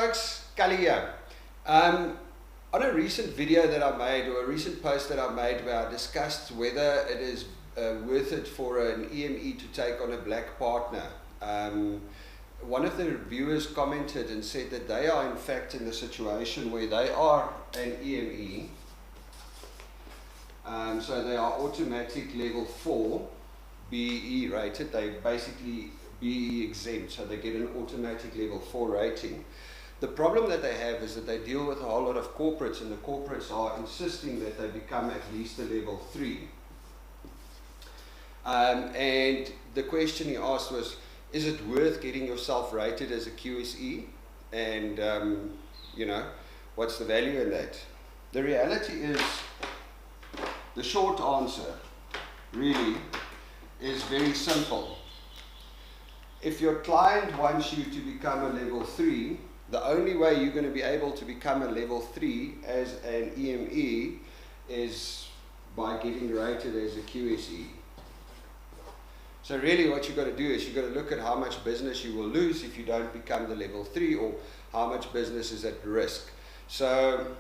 folks, Cully here. On a recent video that I made, or a recent post that I made, where I discussed whether it is worth it for an EME to take on a black partner, one of the reviewers commented and said that they are in fact in the situation where they are an EME, so they are automatic level 4 BE rated. They basically BE exempt, so they get an automatic level 4 rating. The problem that they have is that they deal with a whole lot of corporates, and the corporates are insisting that they become at least a level 3. And the question he asked was, is it worth getting yourself rated as a QSE? And you know, what's the value in that? The reality is, the short answer really is very simple. If your client wants you to become a level 3, the only way you're going to be able to become a level 3 as an EME is by getting rated as a QSE. So really what you've got to do is you've got to look at how much business you will lose if you don't become the level 3, or how much business is at risk. So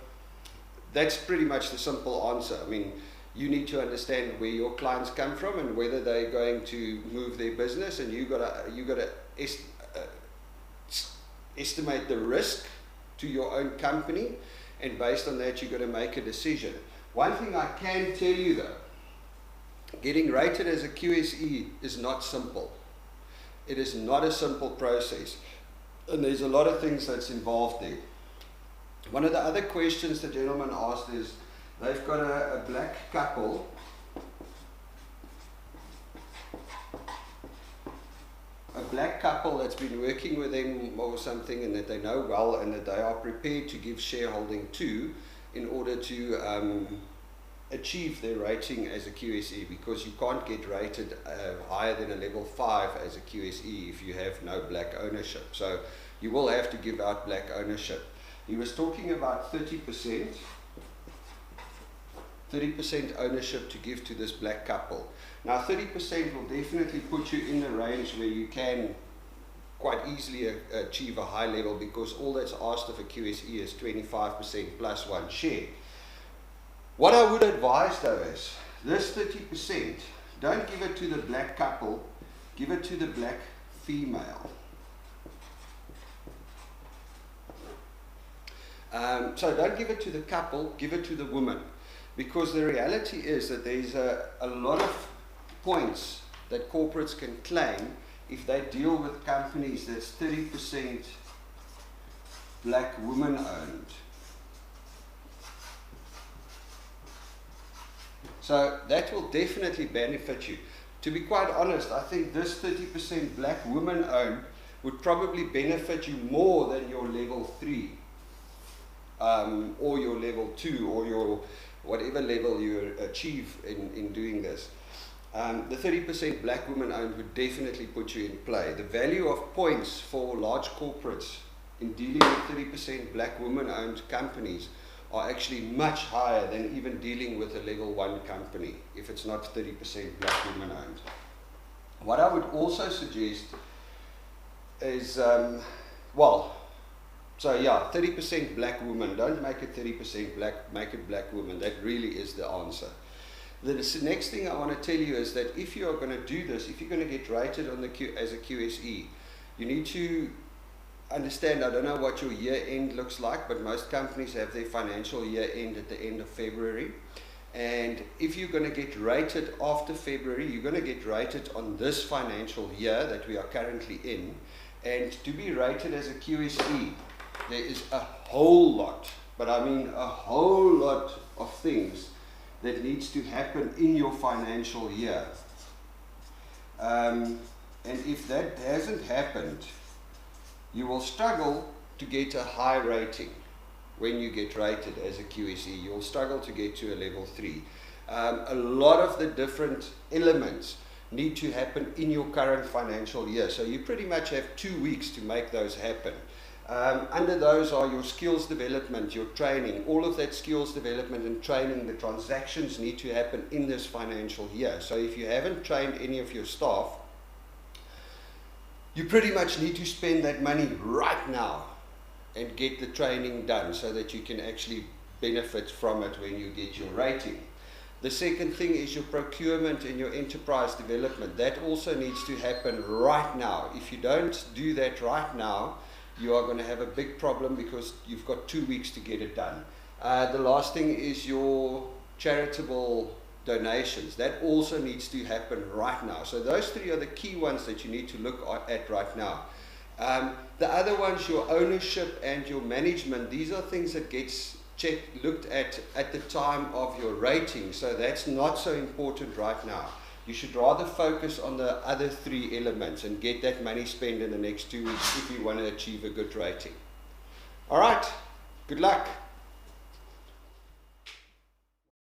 that's pretty much the simple answer. I mean, you need to understand where your clients come from and whether they're going to move their business, and you got to estimate the risk to your own company, and based on that you've got to make a decision. One thing I can tell you though, getting rated as a QSE is not simple. It is not a simple process, and there's a lot of things that's involved there. One of the other questions the gentleman asked is, they've got a black couple that's been working with them or something, and that they know well, and that they are prepared to give shareholding to in order to achieve their rating as a QSE, because you can't get rated higher than a level 5 as a QSE if you have no black ownership. So you will have to give out black ownership. He was talking about 30% ownership to give to this black couple. Now 30% will definitely put you in the range where you can quite easily achieve a high level, because all that's asked of a QSE is 25% plus 1 share. What I would advise though is, this 30%, don't give it to the black couple, give it to the black female. So don't give it to the couple, give it to the woman. Because the reality is that there's a lot of points that corporates can claim if they deal with companies that's 30% black woman owned. So that will definitely benefit you. To be quite honest, I think this 30% black woman owned would probably benefit you more than your level 3 or your level 2 or your whatever level you achieve in doing this. The 30% black woman owned would definitely put you in play. The value of points for large corporates in dealing with 30% black woman owned companies are actually much higher than even dealing with a level 1 company if it's not 30% black woman owned. What I would also suggest is, so yeah, 30% black woman. Don't make it 30% black, make it black woman. That really is the answer. The next thing I want to tell you is that if you are going to do this, if you're going to get rated on as a QSE, you need to understand, I don't know what your year end looks like, but most companies have their financial year end at the end of February. And if you're going to get rated after February, you're going to get rated on this financial year that we are currently in. And to be rated as a QSE, there is a whole lot, but I mean a whole lot of things that needs to happen in your financial year. And if that hasn't happened, you will struggle to get a high rating when you get rated as a QSE. You'll struggle to get to a level 3. A lot of the different elements need to happen in your current financial year. So you pretty much have 2 weeks to make those happen. Under those are your skills development, your training. All of that skills development and training, the transactions need to happen in this financial year. So if you haven't trained any of your staff, you pretty much need to spend that money right now and get the training done so that you can actually benefit from it when you get your rating. The second thing is your procurement and your enterprise development. That also needs to happen right now. If you don't do that right now, you are going to have a big problem because you've got 2 weeks to get it done. The last thing is your charitable donations. That also needs to happen right now. So those three are the key ones that you need to look at right now. The other ones, your ownership and your management, these are things that gets looked at the time of your rating, so that's not so important right now. You should rather focus on the other three elements and get that money spent in the next 2 weeks if you want to achieve a good rating. All right, good luck.